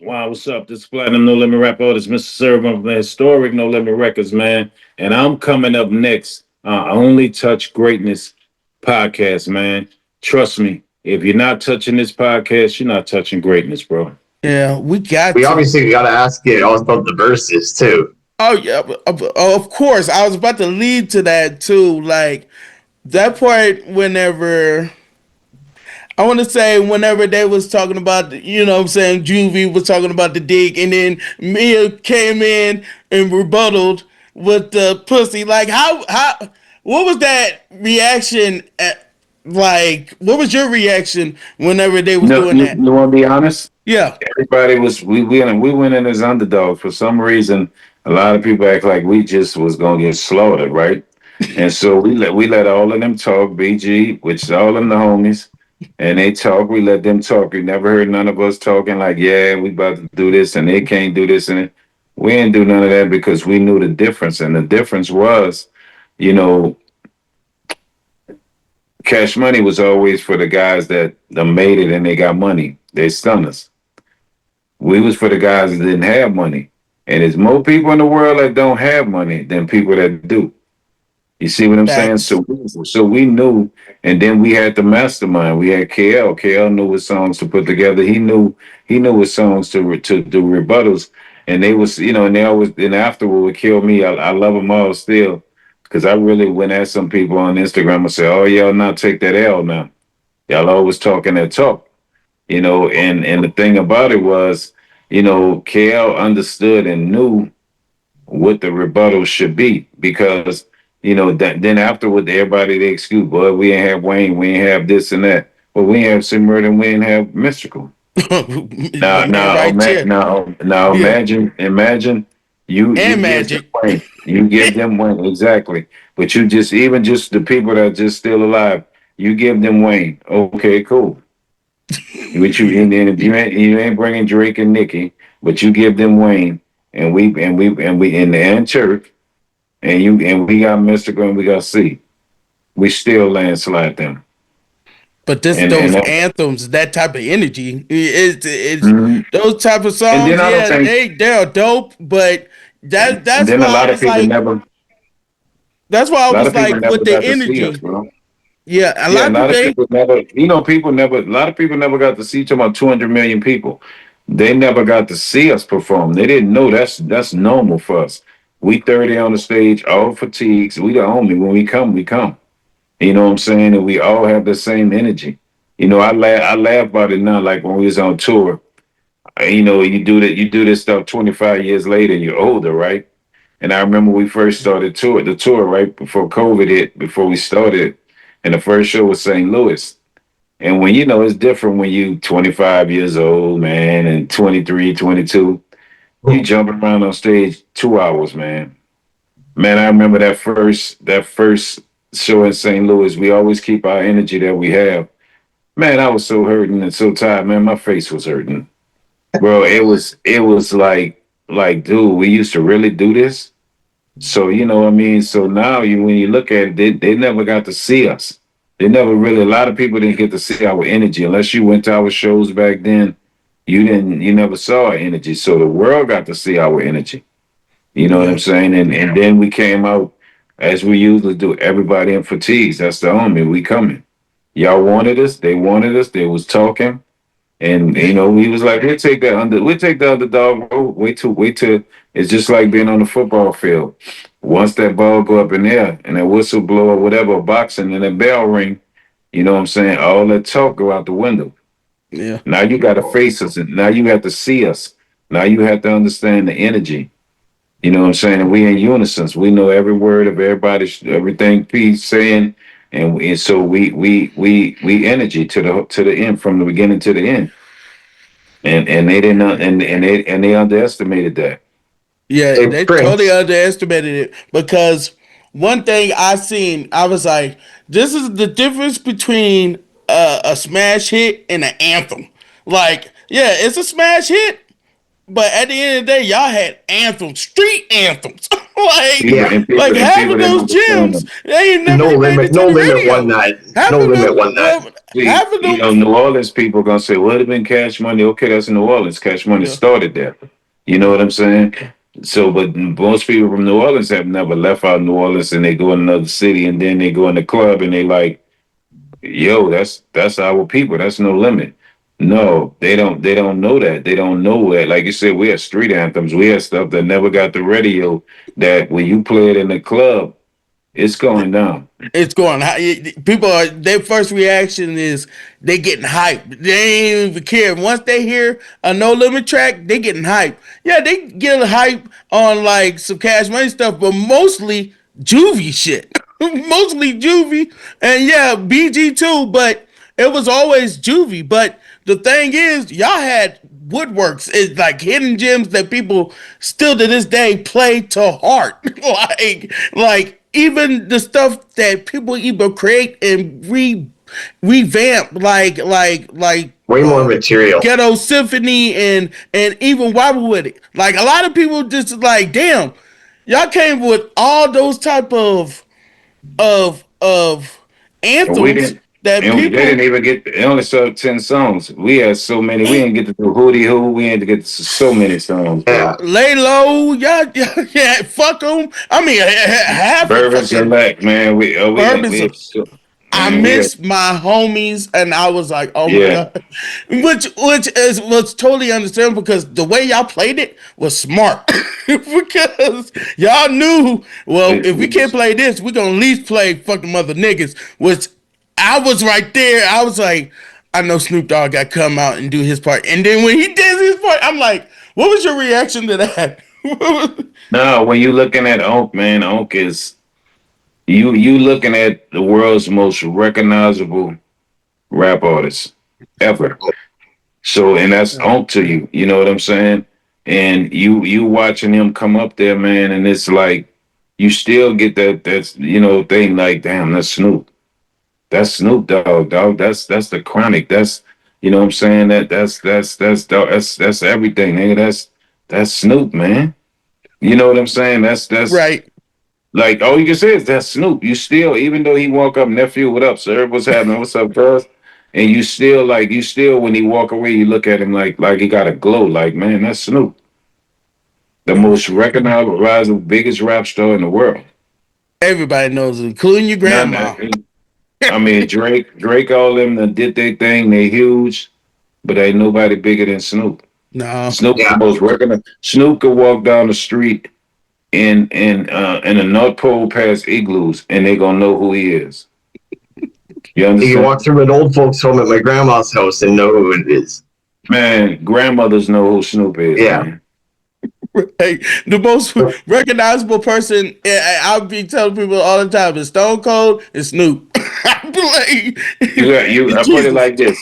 Wow, what's up? This is Platinum No Limit Rap Artist, Mr. Serv-On from Historic No Limit Records, man. And I'm coming up next. Only Touch Greatness podcast, man. Trust me, if you're not touching this podcast, you're not touching greatness, bro. Yeah, we got We to. obviously got to ask it also about the verses too. Oh yeah, of course. I was about to lead to that too. Like that part whenever I want to say whenever they was talking about, what I'm saying, Juvie was talking about the dick, and then Mia came in and rebutted with the pussy. Like what was that reaction at? Like, what was your reaction whenever they was No, doing that? you want to be honest? Yeah. Everybody was we went in as underdogs for some reason. A lot of people act like we just was gonna get slaughtered, right? And so we let all of them talk. BG, which is all of them the homies, and they talk. We let them talk. We never heard none of us talking like, yeah, we about to do this, and they can't do this, and we didn't do none of that because we knew the difference, and the difference was, you know, Cash Money was always for the guys that made it and they got money. They stunners. We was for the guys that didn't have money. And there's more people in the world that don't have money than people that do. You see what I'm saying? Facts. So we knew, and then we had the mastermind. We had KL. KL knew what songs to put together. He knew what songs to do rebuttals, and they was and they always and afterward would kill me. I love them all still, because I really went at some people on Instagram and say, "Oh y'all not take that L now. Y'all always talking that talk." And the thing about it was, KL understood and knew what the rebuttal should be because that then afterward everybody they excuse, boy, we ain't have Wayne, we ain't have this and that. Well, we ain't have Simmered and we ain't have Mystical. My man right there. Now Yeah. imagine you And give them Magic. Wayne. You give them Wayne, exactly. But you just even just the people that are just still alive, you give them Wayne. Okay, cool. Which and then if you ain't bringing Drake and Nicki, but you give them Wayne and we in the end church and we got Mystical and we got C. We still landslide them. But this And those that, anthems, that type of energy, it's mhm. those type of And then songs. I don't Yeah, think they're dope. But and that's then a why I lot of was people like, never that's why I a lot was of people like never with the got to see us, energy. bro. Yeah, a Yeah, lot a of lot people of they people never, people never, a lot of people never got to see, talking about 200 million people. They never got to see us perform. They didn't know that's normal for us. We 30 on the stage, all fatigues. We the only, when we come, we come. You know what I'm saying? And we all have the same energy. I laugh about it now, like when we was on tour. You do this stuff 25 years later, you're older, right? And I remember we first started the tour right before COVID hit, before we started. And the first show was St. Louis. And when it's different when you 25 years old, man, and 23, 22, you jumping around on stage 2 hours, man. Man, I remember that first show in St. Louis. We always keep our energy that we have. Man, I was so hurting and so tired, man. My face was hurting. Bro, it was like, dude, we used to really do this. So you know what I mean? So now when you look at it, they never got to see us. They never really, a lot of people didn't get to see our energy. Unless you went to our shows back then, you never saw our energy. So the world got to see our energy. You know what I'm yeah. saying? And then we came out as we usually do, everybody in fatigues. That's the army. We coming. Y'all wanted us, they wanted us, they was talking. And we was like, we'll take the underdog road. Wait till it's just like being on the football field. Once that ball go up in the air and that whistle blow or whatever, boxing and that bell ring, you know what I'm saying? All that talk go out the window. Yeah. Now you gotta face us and now you have to see us. Now you have to understand the energy. You know what I'm saying? And we in unison. We know every word of everything Pete's saying, and so we energy to the end, from the beginning to the end. And they didn't and they underestimated that. Yeah, Hey they totally Prince, underestimated it because one thing I seen, I was like, this is the difference between a smash hit and an anthem. Like, yeah, it's a smash hit, but at the end of the day, y'all had anthems, street anthems. People Yeah. and like people and half people of didn't those understand gyms them. they ain't never No made limit. it to No the limit won radio. that. Half No of limit them, won that. well, See, half of you them, know, New Orleans people gonna say, "What have been Cash Money?" Okay, that's in New Orleans. Cash Money yeah. started there. You know what I'm saying? So, but most people from New Orleans have never left out New Orleans, and they go in another city, and then they go in the club, and they like, "Yo, that's our people. That's No Limit." No, they don't. They don't know that. They don't know that. Like you said, we have street anthems. We have stuff that never got the radio. That when you play it in the club, it's going down. It's going high. People are their first reaction is they getting hyped. They ain't even care. Once they hear a No Limit track, they getting hyped. Yeah, they get hype on like some Cash Money stuff, but mostly juvie shit. Mostly juvie, and yeah, BG too. But it was always juvie. But the thing is, y'all had woodworks. It's like hidden gems that people still to this day play to heart. like even the stuff that people either create and revamp, like Way more material. Ghetto Symphony and even Wobble with it. Like a lot of people just like, damn, y'all came with all those type of And we anthems didn't, that they didn't people even get. They only served 10 songs. We had so many. We didn't get to do Hootie Hoo. We had to get to so many songs, Yeah. bro. lay low, yeah, fuck them. I mean, half of Burgers fucking Select, man. We bourbons. had so, I man. We had miss my homies, and I was like, "Oh my yeah. god," which was totally understandable because the way y'all played it was smart. Because y'all knew, well, It, if we can't play this, we gonna at least play fucking mother niggas. Which I was right there. I was like, I know Snoop Dogg got to come out and do his part, and then when he did his part, I'm like, what was your reaction to that? no, when you looking at Onk, man, Onk is you looking at the world's most recognizable rap artist ever. So, and that's Onk to you. You know what I'm saying? And you watching him come up there, man, and it's like you still get that's thing like, damn, that's Snoop. That's Snoop Dogg, dog. That's the chronic. That's you know what I'm saying? That's everything, nigga. That's Snoop, man. You know what I'm saying? That's Right. like all you can say is that's Snoop. You still, even though he walk up, nephew, what up, sir? What's happening? What's up, cuz? And you still when he walk away, you look at him like he got a glow. Like, man, that's Snoop. The most recognizable, biggest rap star in the world. Everybody knows, including your None. grandma. I mean, Drake, all them that did their thing. They huge, but ain't nobody bigger than Snoop. No. Snoop the Yeah. most recognized. Snoop could walk down the street in the North Pole past igloos, and they gonna know who he is. You You can understand? walk through an old folks' home at my grandma's house and know who it is. Man, grandmothers know who Snoop is, Yeah. man. Hey, the most recognizable person I'll be telling people all the time is Stone Cold and Snoop. I be like, I put it Jesus. like this.